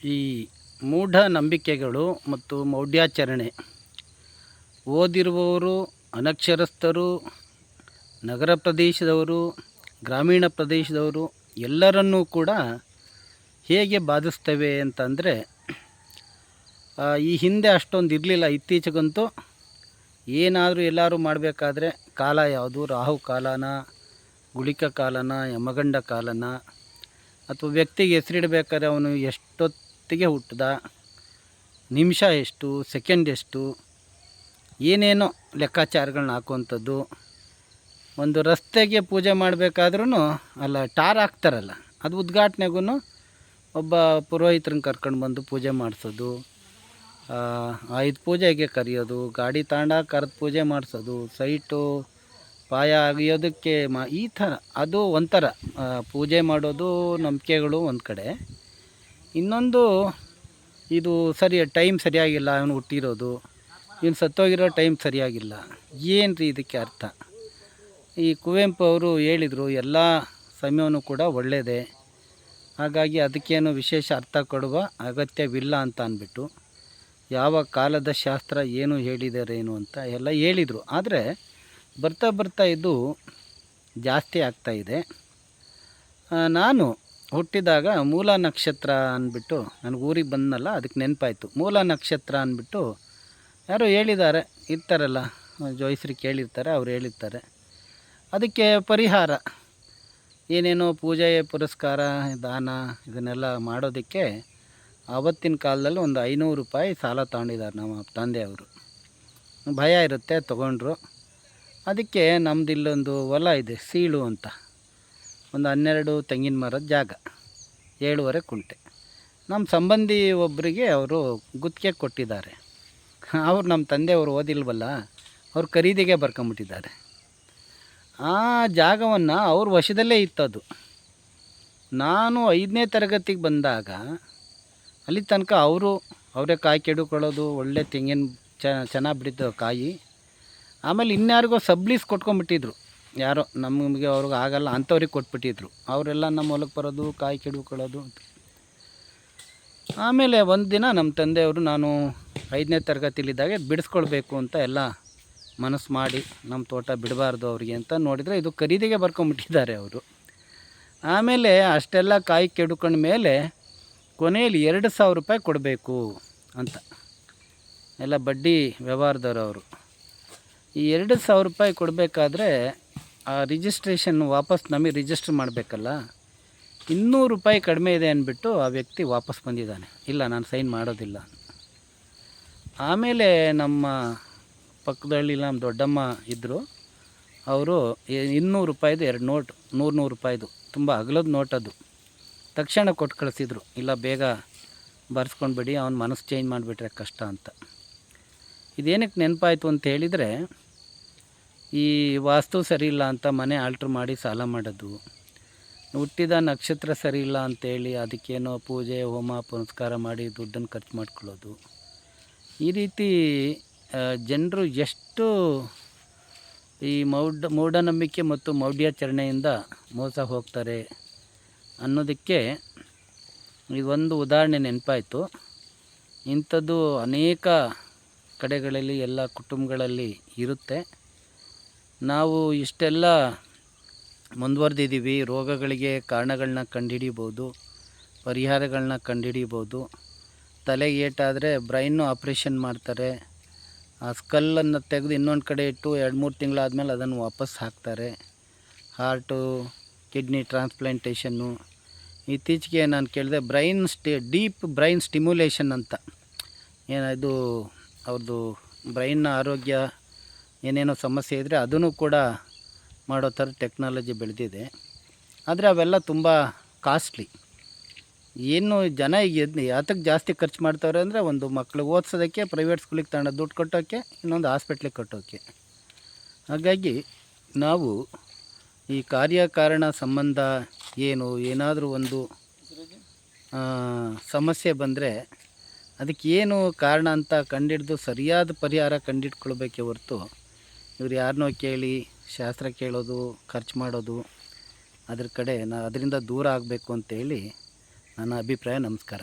ಈ ಮೂಢನಂಬಿಕೆಗಳು ಮತ್ತು ಮೌಢ್ಯಾಚರಣೆ ಓದಿರುವವರು, ಅನಕ್ಷರಸ್ಥರು, ನಗರ ಪ್ರದೇಶದವರು, ಗ್ರಾಮೀಣ ಪ್ರದೇಶದವರು ಎಲ್ಲರನ್ನೂ ಕೂಡ ಹೇಗೆ ಬಾಧಿಸ್ತವೆ ಅಂತಂದರೆ, ಈ ಹಿಂದೆ ಅಷ್ಟೊಂದು ಇರಲಿಲ್ಲ. ಇತ್ತೀಚೆಗಂತೂ ಏನಾದರೂ ಎಲ್ಲರೂ ಮಾಡಬೇಕಾದ್ರೆ ಕಾಲ ಯಾವುದು, ರಾಹು ಕಾಲನ, ಗುಳಿಕ ಕಾಲನ, ಯಮಗಂಡ ಕಾಲನ, ಅಥವಾ ವ್ಯಕ್ತಿಗೆ ಹೆಸರಿಡಬೇಕಾದ್ರೆ ಅವನು ಎಷ್ಟೊತ್ತಿಗೆ ಹುಟ್ಟಿದ, ನಿಮಿಷ ಎಷ್ಟು, ಸೆಕೆಂಡ್ ಎಷ್ಟು, ಏನೇನೋ ಲೆಕ್ಕಾಚಾರಗಳನ್ನ ಹಾಕುವಂಥದ್ದು. ಒಂದು ರಸ್ತೆಗೆ ಪೂಜೆ ಮಾಡಬೇಕಾದ್ರೂ ಅಲ್ಲ ಟಾರ್ ಹಾಕ್ತಾರಲ್ಲ, ಅದು ಉದ್ಘಾಟನೆಗೂ ಒಬ್ಬ ಪುರೋಹಿತರನ್ನ ಕರ್ಕೊಂಡು ಬಂದು ಪೂಜೆ ಮಾಡಿಸೋದು, ಆಯುಧ ಪೂಜೆಗೆ ಕರೆಯೋದು, ಗಾಡಿ ತಾಂಡ ಕರೆದು ಪೂಜೆ ಮಾಡಿಸೋದು, ಸೈಟು ಪಾಯ ಅಗಿಯೋದಕ್ಕೆ ಈ ಥರ ಅದು ಒಂಥರ ಪೂಜೆ ಮಾಡೋದು ನಂಬಿಕೆಗಳು ಒಂದು ಕಡೆ. ಇನ್ನೊಂದು ಇದು ಟೈಮ್ ಸರಿಯಾಗಿಲ್ಲ, ಅವನು ಹುಟ್ಟಿರೋದು, ಇವನು ಸತ್ತೋಗಿರೋ ಟೈಮ್ ಸರಿಯಾಗಿಲ್ಲ. ಏನು ರೀ ಇದಕ್ಕೆ ಅರ್ಥ? ಈ ಕುವೆಂಪು ಅವರು ಹೇಳಿದರು, ಎಲ್ಲ ಸಮಯನೂ ಕೂಡ ಒಳ್ಳೆಯದೇ, ಹಾಗಾಗಿ ಅದಕ್ಕೇನು ವಿಶೇಷ ಅರ್ಥ ಕೊಡುವ ಅಗತ್ಯವಿಲ್ಲ ಅಂತ ಅಂದ್ಬಿಟ್ಟು, ಯಾವ ಕಾಲದ ಶಾಸ್ತ್ರ ಏನು ಹೇಳಿದಾರೇನು ಅಂತ ಎಲ್ಲ ಹೇಳಿದರು. ಆದರೆ ಬರ್ತಾ ಬರ್ತಾ ಇದು ಜಾಸ್ತಿ ಆಗ್ತಾಯಿದೆ. ನಾನು ಹುಟ್ಟಿದಾಗ ಮೂಲ ನಕ್ಷತ್ರ ಅಂದ್ಬಿಟ್ಟು, ನನಗೆ ಊರಿಗೆ ಬಂದನಲ್ಲ ಅದಕ್ಕೆ ನೆನಪಾಯಿತು. ಮೂಲ ನಕ್ಷತ್ರ ಅಂದ್ಬಿಟ್ಟು ಯಾರೋ ಹೇಳಿದ್ದಾರೆ, ಇರ್ತಾರಲ್ಲ ಜೋಯಿಸ್ರು ಕೇಳಿರ್ತಾರೆ, ಅವ್ರು ಹೇಳಿರ್ತಾರೆ. ಅದಕ್ಕೆ ಪರಿಹಾರ ಏನೇನೋ ಪೂಜೆ ಪುರಸ್ಕಾರ ದಾನ ಇದನ್ನೆಲ್ಲ ಮಾಡೋದಕ್ಕೆ ಆವತ್ತಿನ ಕಾಲದಲ್ಲಿ ಒಂದು 500 ರೂಪಾಯಿ ಸಾಲ ತಗೊಂಡಿದ್ದಾರೆ ನಮ್ಮ ತಂದೆಯವರು. ಭಯ ಇರುತ್ತೆ, ತೊಗೊಂಡ್ರು. ಅದಕ್ಕೆ ನಮ್ಮದು ಇಲ್ಲೊಂದು ಹೊಲ ಇದೆ, ಸೀಳು ಅಂತ, ಒಂದು 12 ತೆಂಗಿನ ಮರದ ಜಾಗ, 7.5 ಕುಂಟೆ. ನಮ್ಮ ಸಂಬಂಧಿ ಒಬ್ಬರಿಗೆ ಅವರು ಗುತ್ತಿಗೆ ಕೊಟ್ಟಿದ್ದಾರೆ. ಅವರು ನಮ್ಮ ತಂದೆಯವರು ಓದಿಲ್ವಲ್ಲ, ಅವ್ರು ಖರೀದಿಗೆ ಬರ್ಕೊಂಬಿಟ್ಟಿದ್ದಾರೆ. ಆ ಜಾಗವನ್ನು ಅವ್ರ ವಶದಲ್ಲೇ ಇತ್ತದು. ನಾನು 5ನೇ ತರಗತಿಗೆ ಬಂದಾಗ ಅಲ್ಲಿ ತನಕ ಅವರೇ ಕಾಯಿ ಕೆಡುಕೊಳ್ಳೋದು, ಒಳ್ಳೆ ತೆಂಗಿನ ಚೆನ್ನಾಗಿ ಬಿಡಿದ್ದು ಕಾಯಿ. ಆಮೇಲೆ ಇನ್ಯಾರಿಗೋ ಸಬ್ಲೀಸ್ ಕೊಟ್ಕೊಂಡ್ಬಿಟ್ಟಿದ್ರು, ಯಾರೋ ನಮಗೆ ಅವ್ರಿಗೆ ಆಗಲ್ಲ ಅಂಥವ್ರಿಗೆ ಕೊಟ್ಬಿಟ್ಟಿದ್ರು. ಅವರೆಲ್ಲ ನಮ್ಮ ಹೊಲಕ್ಕೆ ಬರೋದು, ಕಾಯಿ ಕೆಡುಕೊಳ್ಳೋದು. ಆಮೇಲೆ ಒಂದು ದಿನ ನಮ್ಮ ತಂದೆಯವರು, ನಾನು 5ನೇ ತರಗತಿಲಿದ್ದಾಗ ಬಿಡಿಸ್ಕೊಳ್ಬೇಕು ಅಂತ ಎಲ್ಲ ಮನಸ್ಸು ಮಾಡಿ, ನಮ್ಮ ತೋಟ ಬಿಡಬಾರ್ದು ಅವರಿಗೆ ಅಂತ ನೋಡಿದರೆ ಇದು ಖರೀದಿಗೆ ಬರ್ಕೊಂಬಿಟ್ಟಿದ್ದಾರೆ ಅವರು. ಆಮೇಲೆ ಅಷ್ಟೆಲ್ಲ ಕಾಯಿ ಕೆಡ್ಕೊಂಡ ಮೇಲೆ ಕೊನೆಯಲ್ಲಿ 2,000 ರೂಪಾಯಿ ಕೊಡಬೇಕು ಅಂತ ಎಲ್ಲ ಬಡ್ಡಿ ವ್ಯವಹಾರದವರು ಅವರು. ಈ 2,000 ರೂಪಾಯಿ ಕೊಡಬೇಕಾದ್ರೆ ಆ ರಿಜಿಸ್ಟ್ರೇಷನ್ ವಾಪಸ್ ನಮಗೆ ರಿಜಿಸ್ಟ್ರ್ ಮಾಡಬೇಕಲ್ಲ, 200 ರೂಪಾಯಿ ಕಡಿಮೆ ಇದೆ ಅಂದ್ಬಿಟ್ಟು ಆ ವ್ಯಕ್ತಿ ವಾಪಸ್ ಬಂದಿದ್ದಾನೆ. ಇಲ್ಲ, ನಾನು ಸೈನ್ ಮಾಡೋದಿಲ್ಲ. ಆಮೇಲೆ ನಮ್ಮ ಪಕ್ಕದಲ್ಲಿ ನಮ್ಮ ದೊಡ್ಡಮ್ಮ ಇದ್ದರು, ಅವರು 200 ರೂಪಾಯಿದು 2 ನೋಟ್, 100 ರೂಪಾಯಿದು ತುಂಬ ಅಗಲದ ನೋಟ್, ಅದು ತಕ್ಷಣ ಕೊಟ್ಟು ಕಳಿಸಿದ್ರು. ಇಲ್ಲ, ಬೇಗ ಬರ್ಸ್ಕೊಂಡ್ಬಿಡಿ, ಅವನ ಮನಸ್ಸು ಚೇಂಜ್ ಮಾಡಿಬಿಟ್ರೆ ಕಷ್ಟ ಅಂತ. ಇದೇನಕ್ಕೆ ನೆನಪಾಯಿತು ಅಂತ ಹೇಳಿದರೆ, ಈ ವಾಸ್ತು ಸರಿ ಇಲ್ಲ ಅಂತ ಮನೆ ಆಲ್ಟ್ರ್ ಮಾಡಿ ಸಾಲ ಮಾಡೋದು, ಹುಟ್ಟಿದ ನಕ್ಷತ್ರ ಸರಿ ಇಲ್ಲ ಅಂತೇಳಿ ಅದಕ್ಕೇನೋ ಪೂಜೆ ಹೋಮ ಪುನಸ್ಕಾರ ಮಾಡಿ ದುಡ್ಡನ್ನು ಖರ್ಚು ಮಾಡ್ಕೊಳ್ಳೋದು, ಈ ರೀತಿ ಜನರು ಎಷ್ಟು ಈ ಮೂಢನಂಬಿಕೆ ಮತ್ತು ಮೌಢ್ಯಾಚರಣೆಯಿಂದ ಮೋಸ ಹೋಗ್ತಾರೆ ಅನ್ನೋದಕ್ಕೆ ಇದೊಂದು ಉದಾಹರಣೆ ನೆನಪಾಯಿತು. ಇಂಥದ್ದು ಅನೇಕ ಕಡೆಗಳಲ್ಲಿ, ಎಲ್ಲ ಕುಟುಂಬಗಳಲ್ಲಿ ಇರುತ್ತೆ. ನಾವು ಇಷ್ಟೆಲ್ಲ ಮುಂದುವರೆದಿದ್ದೀವಿ, ರೋಗಗಳಿಗೆ ಕಾರಣಗಳನ್ನ ಕಂಡುಹಿಡಿಬೋದು, ಪರಿಹಾರಗಳನ್ನ ಕಂಡುಹಿಡಿಬೋದು. ತಲೆಗೆ ಏಟಾದರೆ ಬ್ರೈನ್ನು ಆಪ್ರೇಷನ್ ಮಾಡ್ತಾರೆ, ಆ ಸ್ಕಲ್ಲನ್ನು ತೆಗೆದು ಇನ್ನೊಂದು ಕಡೆ ಇಟ್ಟು 2-3 ತಿಂಗಳಾದಮೇಲೆ ಅದನ್ನು ವಾಪಸ್ ಹಾಕ್ತಾರೆ. ಹಾರ್ಟು, ಕಿಡ್ನಿ ಟ್ರಾನ್ಸ್ಪ್ಲಾಂಟೇಷನ್ನು. ಇತ್ತೀಚೆಗೆ ನಾನು ಕೇಳಿದೆ, ಡೀಪ್ ಬ್ರೈನ್ ಸ್ಟಿಮ್ಯುಲೇಷನ್ ಅಂತ, ಇದು ಅವ್ರದ್ದು ಬ್ರೈನ್ನ ಆರೋಗ್ಯ ಏನೇನೋ ಸಮಸ್ಯೆ ಇದ್ದರೆ ಅದನ್ನು ಕೂಡ ಮಾಡೋ ಥರ ಟೆಕ್ನಾಲಜಿ ಬೆಳೆದಿದೆ. ಆದರೆ ಅವೆಲ್ಲ ತುಂಬ ಕಾಸ್ಟ್ಲಿ. ಏನು ಜನ ಈಗ ಯಾತಕ್ಕೆ ಜಾಸ್ತಿ ಖರ್ಚು ಮಾಡ್ತಾರೆ ಅಂದರೆ, ಒಂದು ಮಕ್ಳಿಗೆ ಓದಿಸೋದಕ್ಕೆ ಪ್ರೈವೇಟ್ ಸ್ಕೂಲಿಗೆ ತಗೊಂಡು ದುಡ್ಡು ಕಟ್ಟೋಕ್ಕೆ, ಇನ್ನೊಂದು ಹಾಸ್ಪಿಟ್ಲಿಗೆ ಕಟ್ಟೋಕ್ಕೆ. ಹಾಗಾಗಿ ನಾವು ಈ ಕಾರ್ಯಕಾರಣ ಸಂಬಂಧ ಏನಾದರೂ ಒಂದು ಸಮಸ್ಯೆ ಬಂದರೆ ಅದಕ್ಕೆ ಏನು ಕಾರಣ ಅಂತ ಕಂಡಿಡಿದು ಸರಿಯಾದ ಪರಿಹಾರ ಕಂಡಿಡ್ಕೊಳ್ಬೇಕೇ ಹೊರತು ಇವ್ರು ಯಾರನ್ನೋ ಕೇಳಿ ಶಾಸ್ತ್ರ ಕೇಳೋದು, ಖರ್ಚು ಮಾಡೋದು, ಅದರಿಂದ ದೂರ ಆಗಬೇಕು ಅಂತೇಳಿ ನನ್ನ ಅಭಿಪ್ರಾಯ. ನಮಸ್ಕಾರ.